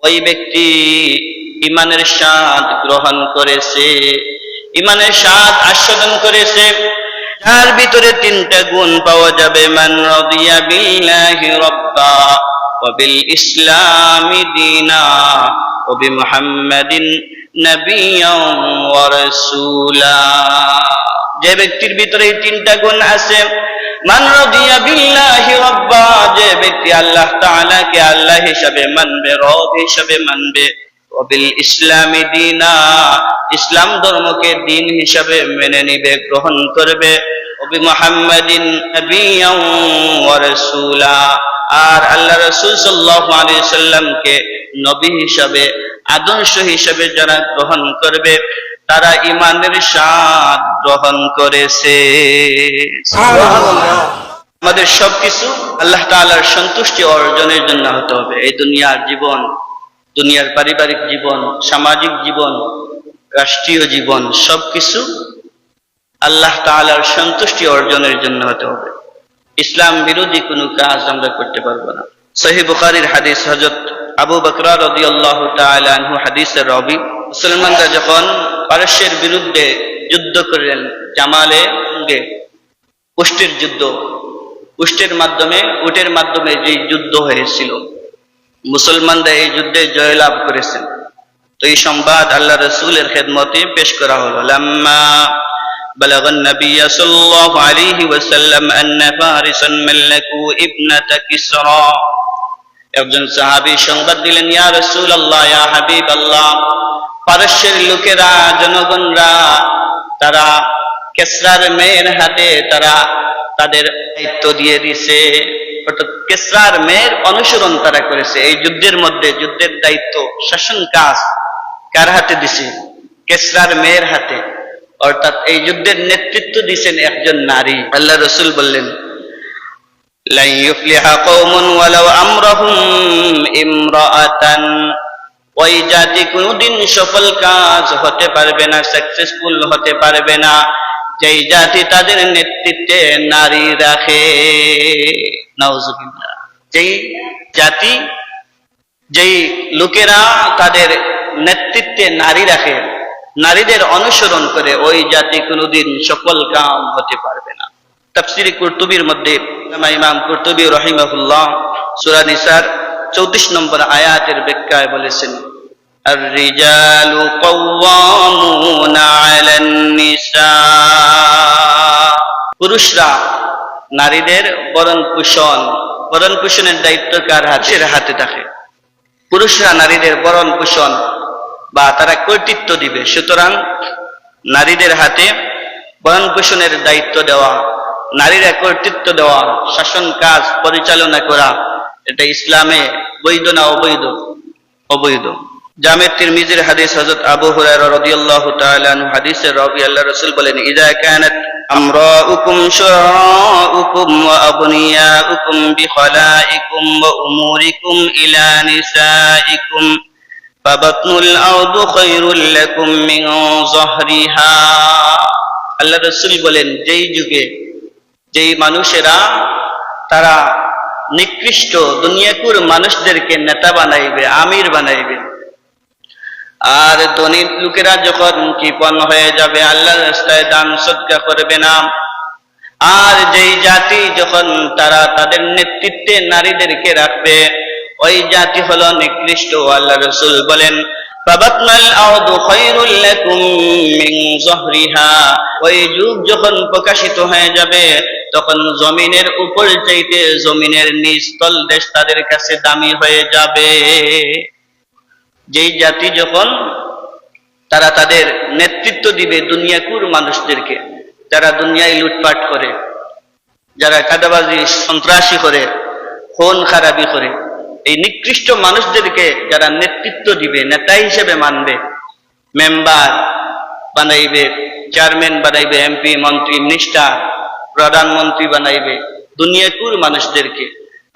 ওই ব্যক্তি ঈমানের স্বাদ গ্রহণ করেছে, ঈমানের স্বাদ আস্বাদন করেছে, যার ভিতরে তিনটা গুণ পাওয়া যাবে। মান রাদিয়া বিল্লাহি রাব্বা ওয়া বিল ইসলামি দীনা ওয়া বিমুহাম্মাদিন নাবিয়্যান ওয়া রাসূলা। যে ব্যক্তির ভিতরে এই তিনটা গুণ আছে, মান রাদিয়া বিল্লাহি রাব্বা, যে ব্যক্তি আল্লাহ তাআলাকে আল্লাহ হিসাবে মানবে, রব হিসাবে মানবে, ওয়া বিল ইসলামি দীনা, ইসলাম ধর্মকে দ্বীন হিসাবে মেনে নিবে, গ্রহণ করবে, ওয়া বিমুহাম্মাদিন নাবিয়্যান ওয়া রাসূলা, আর আল্লাহ রাসূল সাল্লাল্লাহু আলাইহি সাল্লামকে নবী হিসাবে, আদর্শ হিসাবে যারা গ্রহণ করবে, তারা ঈমানের স্বাদ গ্রহণ করেছে। আমাদের সবকিছু আল্লাহ তাআলার সন্তুষ্টি অর্জনের জন্য হতে হবে। এই দুনিয়ার জীবন, দুনিয়ার পারিবারিক জীবন, সামাজিক জীবন, রাষ্ট্রীয় জীবন, সবকিছু আল্লাহ তাআলার সন্তুষ্টি অর্জনের জন্য হতে হবে। ইসলাম বিরোধী কোনো কাজ আমরা করতে পারবো না। সহিহ বুখারীর হাদিস, হযরত আবু বকর রাদিয়াল্লাহু তাআলা আনহু হাদিসের রাবী, মুসলমানরা যখন পারস্যের বিরুদ্ধে যুদ্ধ করলেন, জামালে উষ্টের যুদ্ধ, উটের মাধ্যমে যে যুদ্ধ হয়েছিল, মুসলমানরা এই যুদ্ধে জয়লাভ করেছেন। তো এই সংবাদ আল্লাহ রাসূলের খেদমতে পেশ করা হলো। লাম্মা বালাগান নবী সাল্লাল্লাহু আলাইহি ওয়াসাল্লাম আন্না ফারিসান মাল্লাকু ইবনাতা কিসরা, একজন সাহাবী সংবাদ দিলেন, ইয়া রাসূলুল্লাহ, ইয়া হাবিবাল্লাহ, পারস্যের লোকেরা, জনগণরা, তারা কিসরার মেয়ের হাতে তারা তাদের দায়িত্ব দিয়ে দিছে, অর্থাৎ কিসরার মেয়ের অনুসরণ তারা করেছে। এই যুদ্ধের মধ্যে যুদ্ধের দায়িত্ব, শাসন কাজ কার হাতে দিছে? কিসরার মেয়ের হাতে, অর্থাৎ এই যুদ্ধের নেতৃত্ব দিয়েছেন একজন নারী। আল্লাহ রাসূল বললেন, লা ইউফলিহা কওমুন ওয়ালাউ আমরাহুম ইমরাআতান, ওই জাতি কোনদিন সফল কাজ হতে পারবে না, সাকসেসফুল হতে পারবে না, যেই জাতি তাদের নেতৃত্বে নারী রাখে। নাউযুবিল্লাহ। যেই জাতি, যেই লোকেরা তাদের নেতৃত্বে নারী রাখে, নারীদের অনুসরণ করে, ওই জাতি কোনদিন সফল কাম হতে পারবে না। তাফসীরে কুরতুবীর মধ্যে ইমাম কুরতুবী রাহিমাহুল্লাহ সূরা নিসার 34 নম্বর আয়াতের ব্যাখ্যায় বলেছেন, আর-রিজালু কাওয়ামুনা আলান নিসা, পুরুষরা নারীদের ভরণ পোষণের দায়িত্ব কার হাতে থাকে? পুরুষরা নারীদের ভরণ পোষণ বা তারা কর্তৃত্ব দিবে। সুতরাং নারীদের হাতে ভরণ পোষণের দায়িত্ব দেওয়া, নারীরা কর্তৃত্ব দেওয়া, শাসন কাজ পরিচালনা করা, এটা ইসলামে বৈধ না অবৈধ? অবৈধ। জামে তিরমিজির হাদিস, হযরত আবু হুরায়রা রাদিয়াল্লাহু তাআলা আনহু হাদিসের রাবী, আল্লাহ রাসূল বলেন, ইযা কানাত আমরাউকুম শুরাউকুম ওয়া আবনিয়াউকুম বিখলাইকুম ওয়া উমুরিকুম ইলা নিসাইকুম ফাবাতনুল আরদু খায়রুল লাকুম মিন যহরিহা। আল্লাহ রাসূল বলেন, যেই যুগে যেই মানুষেরা তারা নিকৃষ্ট দুনিয়াকুর মানুষদেরকে নেতা বানাইবে, আমির বানাইবে, আর ধনী লোকেরা যখন কৃপণ হয়ে যাবে, আল্লাহর রাস্তায় দান সদকা করবে না, আর যেই জাতি যখন তারা তাদের নেতৃত্বে নারীদেরকে রাখবে, ওই জাতি হলো নিকৃষ্ট। আল্লাহ রাসূল বলেন, ফাবাতনাল আরদু খায়রুল লাকুম মিন যহরিহা, ওই যুগ যখন প্রকাশিত হয়ে যাবে, তখন জমিনের উপর চাইতে জমিনের নিচতল দেশ তাদের কাছে দামি হয়ে যাবে। যেই জাতি যখন তারা তাদের নেতৃত্ব দিবে দুনিয়াকুর মানুষদেরকে, যারা দুনিয়ায় লুটপাট করে, যারা কাদাবাজি সন্ত্রাসী করে, খুন খারাপি করে, এই নিকৃষ্ট মানুষদেরকে যারা নেতৃত্ব দিবে, নেতা হিসেবে মানবে, মেম্বার বানাইবে, চেয়ারম্যান বানাইবে, এমপি, মন্ত্রী, মিনিস্টার, প্রধানমন্ত্রী বানাইবে দুনিয়াকুর মানুষদেরকে,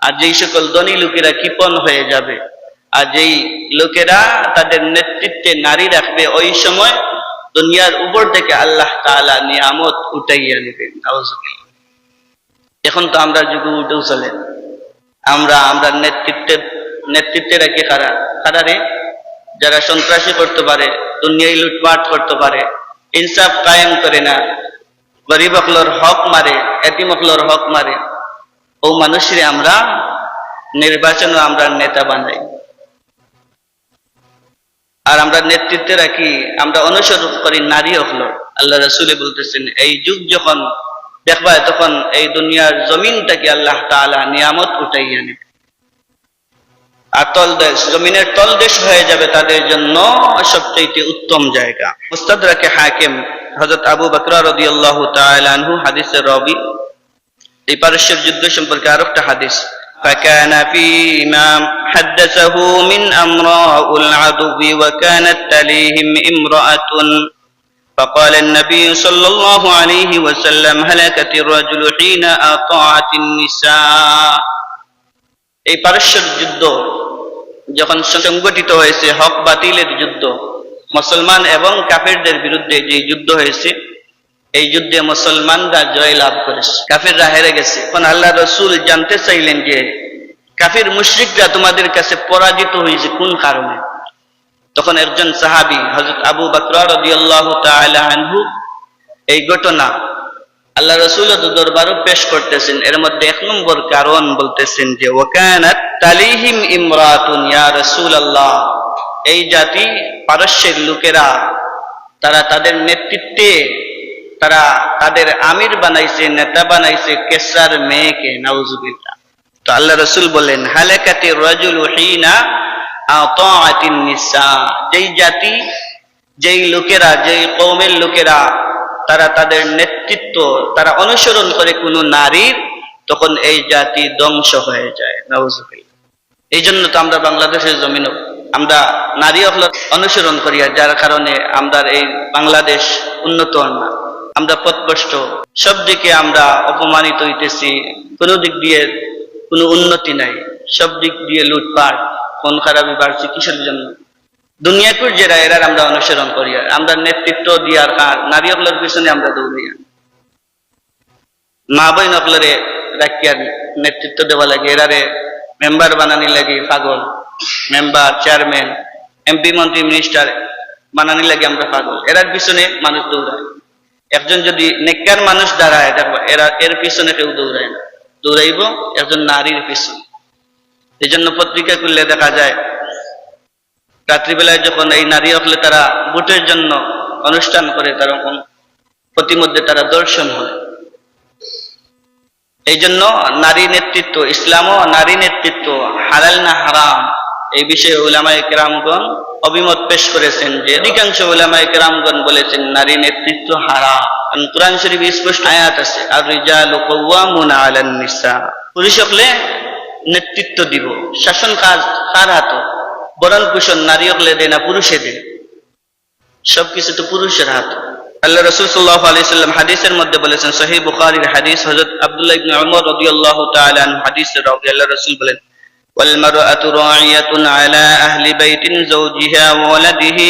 আর যেই সকল ধনী লোকেরা কৃপণ হয়ে যাবে, আর যেই লোকেরা তাদের নেতৃত্বে নারী রাখবে, ওই সময় দুনিয়ার উপর থেকে আল্লাহ তাআলা নিয়ামত উঠাইয়া নেবেন। এখন তো আমরা যুগে উঠেও চলে, আমরা নেতৃত্বের নেতৃত্বে রাখে কারারে যারা সন্ত্রাসী করতে পারে, দুনিয়ায় লুটপাট করতে পারে, ইনসাফ কায়েম করে না, গরিব অকলর হক মারে, এতিম অকলর হক মারে, ও মানুষের আমরা নির্বাচনে আমরা নেতা বানাই। আর আমরা নেতৃত্বে রাখি, আমরা অনুসরণ করি নারী অকলর। আল্লাহ রাসূলে বলতেছেন এই যুগ যখন দেখবা তখন এই দুনিয়ার জমিনটাকে আল্লাহ তাআলা নিয়ামত উঠাইয়া নেবে, আর তলদেশ জমিনের তলদেশ হয়ে যাবে তাদের জন্য সবচেয়ে উত্তম জায়গা। মুস্তাদরাকে হাকিম হযরত আবু বকর রাদিয়াল্লাহু তাআলা আনহু হাদিসের রাবী এই পারস্যের যুদ্ধ সম্পর্কে আরেকটা হাদিস, فكان فيما حدثه من أمراء العدو وكانت تليهم امرأة فقال النبي صلى الله عليه وسلم هلكت الرجل حين أطاعت النساء। এই পারস্যের যুদ্ধ যখন সংগঠিত হয়েছে, হক বাতিলের যুদ্ধ, মুসলমান এবং কাফেরদের বিরুদ্ধে যে যুদ্ধ হয়েছে, এই যুদ্ধে মুসলমানরা জয় লাভ করেছে, কাফেররা হেরে গেছে। তখন আল্লাহ রাসূল জানতে চাইলেন যে কাফির মুশরিকরা তোমাদের কাছে পরাজিত হয়েছে কোন কারণে। তখন একজন সাহাবী হযরত আবু বকর রাদিয়াল্লাহু তাআলা আনহু এই ঘটনা আল্লাহ রাসূলের দরবারে পেশ করতেছেন। এর মধ্যে এক নম্বর কারণ বলতেছেন যে ওয়াকানাত তালিহিম ইমরাতুন ইয়া রাসূলুল্লাহ, এই জাতি পারস্যের লোকেরা তারা তাদের নেতৃত্বে তারা তাদের আমির বানাইছে, নেতা বানাইছে কেসরার মেয়েকে, নাউজুবিল্লাহ। তো আল্লাহ রাসূল বলেন হালাকাতির রাজুলু হিনা আতাআতিন নিসা, যেই জাতি যেই লোকেরা যেই কওমের লোকেরা তারা তাদের নেতৃত্ব তারা অনুসরণ করে কোন নারীর, তখন এই জাতি ধ্বংস হয়ে যায়, নাউজুবিল্লাহ। এই জন্য তো আমরা বাংলাদেশের জমিন আমরা নারী অনুসরণ করি, আর যার কারণে আমরা এই বাংলাদেশ উন্নত না, আমরা পথভ্রষ্ট, সব দিকে আমরা অপমানিত হইতেছি, কোনো দিক দিয়ে কোনো উন্নতি নাই, সব দিক দিয়ে লুটপাট, কোন খারাপি বাড়ছে, কিসের জন্য? দুনিয়াকুর যারা এরা আমরা অনুসরণ করি, আমরা নেতৃত্ব দিয়ার নারী অকলের পিছনে আমরা দৌড়াই, মা বোন অকলরে রাখিয়ার নেতৃত্ব দেওয়া লাগে, এরারে মেম্বার বানানি লাগে পাগল, মেম্বার চেয়ারম্যান এমপি মন্ত্রী মিনিস্টার বানানি লাগে আমরা পাগল, এরার পিছনে মানুষ দৌড়ায়। একজন যদি নেককার মানুষ দাঁড়ায় দেখো এর পিছনে কেউ দৌড়ায় না, দৌড়াইব একজন নারীর পিছনে। এই জন্য পত্রিকা খুললে দেখা যায় রাত্রিবেলায় যখন এই নারী হলে তারা ভোটের জন্য অনুষ্ঠান করে, তখন প্রতিমধ্যে তারা দর্শন হয়। এই জন্য নারী নেতৃত্ব, ইসলামও নারী নেতৃত্ব হালাল না হারাম, এই বিষয়ে উলামায়ে কেরামগণ অভিমত পেশ করেছেন যে অধিকাংশ উলামায়ে কেরামগণ বলেছেন নারী নেতৃত্ব হারাম। কুরআন শরীফে স্পষ্ট আয়াত আছে আর রিজালু কাওয়ামুনা আলান নিসা, পুরুষ হলে নেতৃত্ব দিব, শাসন কাজ কার হাতে, বরণ পোষণ নারী হলে দেয় না পুরুষে দেয়, সবকিছু তো পুরুষের হাতে। আল্লাহ রাসূল সাল্লাল্লাহু আলাইহি সাল্লাম হাদিসের মধ্যে বলেছেন, সহিহ বুখারীর হাদিস, হযরত আব্দুল্লাহ ইবনে উমর রাদিয়াল্লাহু তাআলা আনহু হাদিসের রাবী, আল্লাহ রাসূল বলেন ওয়াল মারআতু রা'ইয়াতুন আলা আহলি বাইতিন যাওজিহা ওয়া ওয়ালাদিহি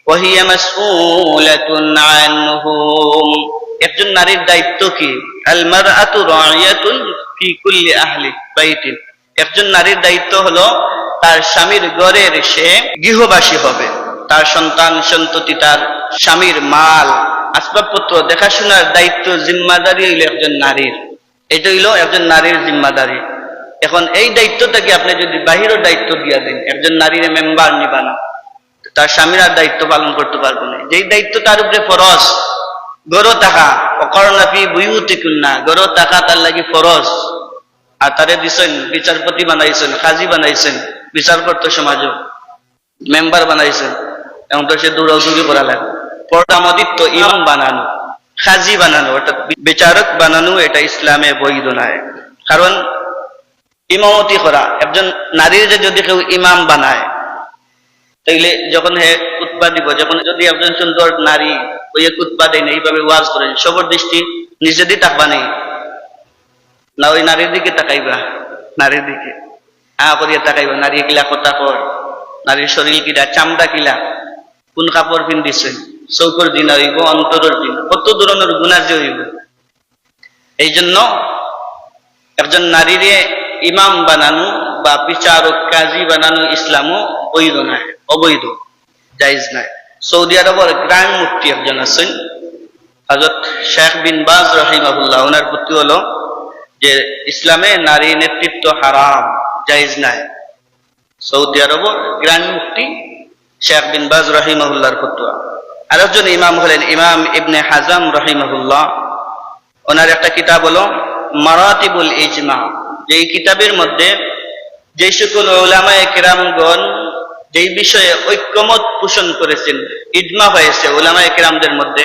ওয়া হিয়া মাসউলাতুন আনহুম। একজন নারীর দায়িত্ব কি? আল মারআতু রা'ইয়াতুন ফি কুল্লি আহলি বাইতিন, একজন নারীর দায়িত্ব হলো তার স্বামীর ঘরের সে গৃহবাসী হবে, তার সন্তান সন্ততি তার স্বামীর মাল আসবাবপত্র দেখাশোনার দায়িত্ব জিম্মাদারি হইল একজন নারীর, এটা হইল একজন নারীর জিম্মাদারি। এখন এই দায়িত্বটাকে আপনি যদি বাহিরের দায়িত্ব দিয়া দেন, একজন নারীর মেম্বার নিবা না, তার স্বামীর আর দায়িত্ব পালন করতে পারবো না। যেই দায়িত্ব তার উপরে ফরজ, গরো টাকা অকরনা ফি বুয়ুতিকুন্না, গরো টাকা তার লাগি ফরজ, আর তারে দিছেন বিচারপতি বানাইছেন, কাজী বানাইছেন, বিচার করতে সমাজও মেম্বার বানাইছেন, এবং তো সে দৌড়াদৌড়ি করা লাগে। পরদামদিত্ব ইমাম বানানো, কাজী বানানো, অর্থাৎ বিচারক বানানো, এটা ইসলামে বৈধ নয়। কারণ ইমামতি করা, একজন নারীর যদি কেউ ইমাম বানায়, তাইলে যখন হে খুতবা দিব, যখন যদি একজন সুন্দর নারী ওই খুতবা দেন, এইভাবে ওয়াজ করেন, সবর দৃষ্টি নিজের দিকে তাকবা নেই না, ওই নারীর দিকে তাকাইবা, নারীর দিকে করিয়া তাকাইবা, নারী কিলা কথা কর, নারীর শরীর কিলা, চামড়া কিলা, কোন কাপড় পিন্ধিছেন, চৌকর দিন হইব, অন্তরের দিন, কত ধরনের গুণার যে হইব। এই জন্য একজন নারীরে ইমাম বানানো বা বিচারক কাজী বানানো ইসলামও বৈধ নাই, অবৈধ, জায়েজ নাই। সৌদি আরবের গ্রান্ড মুফতি একজন আছেন হযরত শেখ বিন বাজ রাহিমাহুল্লাহ, ওনার প্রতি হলো যে ইসলামে নারী নেতৃত্ব হারাম, জায়েজ নাই। সৌদি আরবের গ্রান্ড মুফতি শেখ বিন বাজ রাহিমাহুল্লাহর ফতোয়া। আরেকজন ইমাম হলেন ইমাম ইবনে হাজাম রাহিমাহুল্লাহ, ওনার একটা কিতাব হলো মারাতিবুল ইজমা, যেই কিতাবের মধ্যে যে সকল উলামায়ে কেরামগণ যেই বিষয়ে ঐক্যমত পোষণ করেছেন, ইজমা হয়েছে উলামায়ে কেরামদের মধ্যে,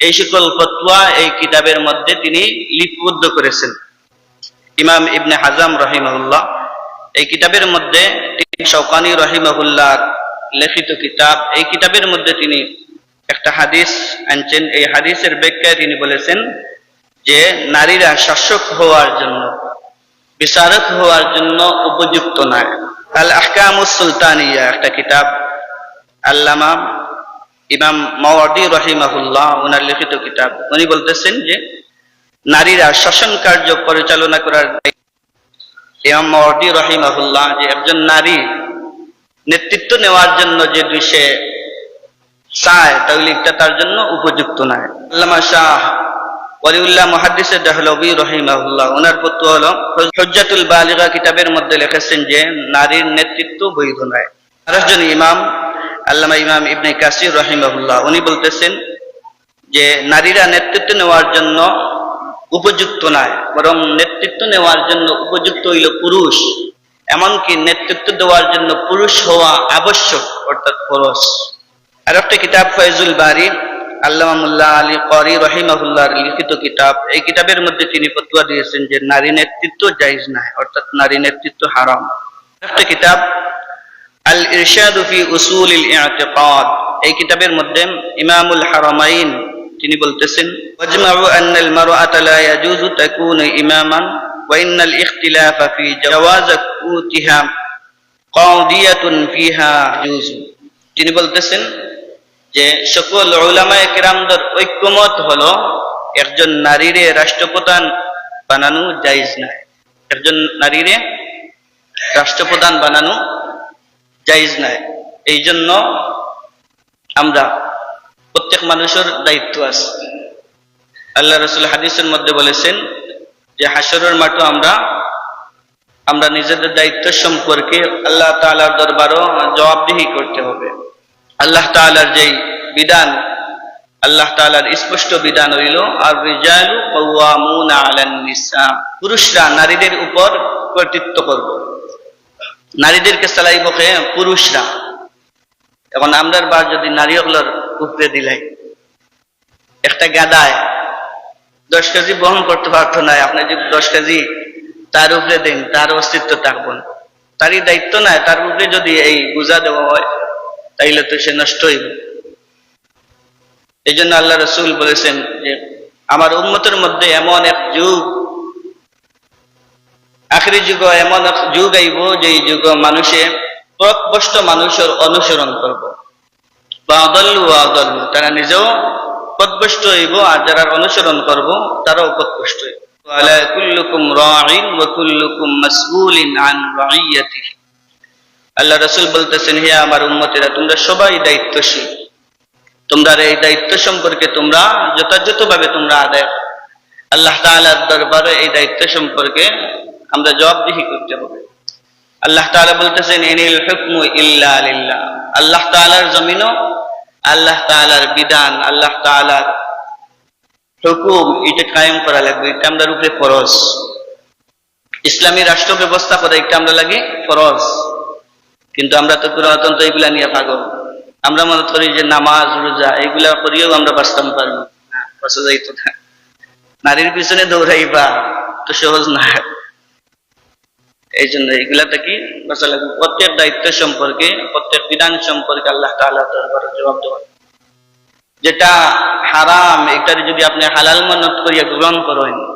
এই সকল ফতোয়া এই কিতাবের মধ্যে তিনি লিপিবদ্ধ করেছেন। ইমাম ইবনে হাজাম রাহিমাহুল্লাহ এই কিতাবের মধ্যে, শওকানি রাহিমাহুল্লাহ লিখিত কিতাব, এই কিতাবের মধ্যে তিনি একটা হাদিস আনছেন। এই হাদিসের ব্যাখ্যায় তিনি বলেছেন যে নারীরা শাসক হওয়ার জন্য, বিচারক হওয়ার জন্য উপযুক্ত নয়। আল আহকামুস সুলতানিয়া একটা কিতাব, আল্লামা ইমাম মাওয়ারদি রাহিমাহুল্লাহ ওনার লিখিত কিতাব, উনি বলতেছেন যে নারীরা শাসন কার্য পরিচালনা করার ইমাম মাওয়ারদি রাহিমাহুল্লাহ যে একজন নারী নেতৃত্ব নেওয়ার জন্য যে সে চায়, তাহলে এটা তার জন্য উপযুক্ত নয়। আল্লামা শাহ ওয়ালিউল্লাহ মুহাদ্দিস দেহলভী রাহিমাহুল্লাহ ওনার ফতোয়া হলো হুজ্জাতুল বালিগা কিতাবের মধ্যে লিখেছেন যে নারীর নেতৃত্ব বৈধ নয়। আরেকজন ইমাম আল্লামা ইমাম ইবনে কাসির রাহিমাহুল্লাহ উনি বলতেছেন যে নারীরা নেতৃত্ব নেওয়ার জন্য উপযুক্ত নয়, বরং নেতৃত্ব নেওয়ার জন্য উপযুক্ত হইল পুরুষ, এমনকি নেতৃত্ব দেওয়ার জন্য পুরুষ হওয়া আবশ্যক, অর্থাৎ ফরজ। আর একটা কিতাব ফয়জুল বারী, আল্লামা মুল্লা আলী ক্বারী রাহিমাহুল্লাহর লিখিত কিতাব, এই কিতাবের মধ্যে তিনি ফতোয়া দিয়েছেন যে নারী নেতৃত্ব জায়েজ নাই, অর্থাৎ নারী নেতৃত্ব হারাম। একটা কিতাব আল ইরশাদ ফি উসুলিল ইতিকাদ, এই কিতাবের মধ্যে ইমামুল হারামাইন তিনি বলতেছেন ওয়াজমাউ আন্নাল মারআতা লা ইয়াজুজু তাকুনু ইমামান ওয়া ইন্নাল ইখতিলাফা ফি জাওয়াজ কুতিহা কাদিয়াতুন ফিহা জুজু। তিনি বলতেছেন যে সকল উলামায়ে কেরামদের ঐক্যমত হলো একজন নারীরে রাষ্ট্রপ্রধান বানানো জায়েজ নাই, একজন নারীরে রাষ্ট্রপ্রধান বানানো জায়েজ নাই। এই জন্য আমরা প্রত্যেক মানুষের দায়িত্ব আছে। আল্লাহ রাসূল হাদিসের মধ্যে বলেছেন যে হাসরের মাঠে আমরা নিজেদের দায়িত্ব সম্পর্কে আল্লাহ তাআলার দরবারও জবাবদিহি করতে হবে। আল্লাহ তাআলার যেই বিধান, আল্লাহ তাআলার স্পষ্ট বিধান হইল আর রিজালু কাওয়ামুনা আলান নিসা, পুরুষরা নারীদের উপর কর্তৃত্ব করবে, নারীদেরকে চালাইব কে? পুরুষরা। এখন আমরার বার যদি নারীগুলোর উপরে দিলাই, একটা গাদায় 10 কেজি বহন করতে পারতো না, আপনি যদি 10 কেজি তার উপরে দেন, তার অস্তিত্ব থাকবো না, তারই দায়িত্ব নাই, তার উপরে যদি এই বোঝা দেওয়া হয় তাইলে তো সে নষ্ট হইব। এই জন্য আল্লাহ রাসূল বলেছেন যে আমার উম্মতের মধ্যে এমন এক যুগ, আখিরি যুগ, এমন এক যুগ আইব যে যুগ মানুষে পথভ্রষ্ট মানুষের অনুসরণ করবো, তারা নিজেও পথভ্রষ্ট হইব, আর যারা অনুসরণ করব তারাও পথভ্রষ্ট হইব। আলা কুল্লুকুম রাঈন ওয়া কুল্লুকুম মাসউলিন আন রাইয়াতিহি। আল্লাহ রাসূল বলতেছেন, হে আমার উম্মতেরা, তোমরা সবাই দায়িত্বশীল, তোমরা এই দায়িত্ব সম্পর্কে তোমরা যথাযথভাবে তোমরা আদায়, আল্লাহ তাআলার দরবারে এই দায়িত্ব সম্পর্কে আমরা জবাবদিহি করতে হবে। আল্লাহ তাআলা বলতেছেন ইনিল হুকমু ইল্লা লিল্লাহ, আল্লাহ তাআলার জমিনও আল্লাহ তাআলার বিধান, আল্লাহ তাআলার হুকুম, এটা কায়েম করা লাগবে, এটা আমাদের উপরে ফরজ। ইসলামী রাষ্ট্র ব্যবস্থা করা এটা আমরা লাগে ফরজ, কিন্তু আমরা তো পুরাতন্ত্র এগুলা নিয়ে পাগল। আমরা মনে করি যে নামাজ রোজা এগুলা করিয়েও আমরা বাঁচতাম পারবো, বাঁচা যাইতো না। নারীর পিছনে দৌড়াইবা তো সহজ না, এই জন্য এগুলাতে কি বাঁচা লাগবে। প্রত্যেক দায়িত্ব সম্পর্কে, প্রত্যেক বিধান সম্পর্কে আল্লাহ তাআলার দরবারে জবাব দেওয়া। যেটা হারাম, এটা যদি আপনি হালাল মানত করিয়া গ্রহণ করেন,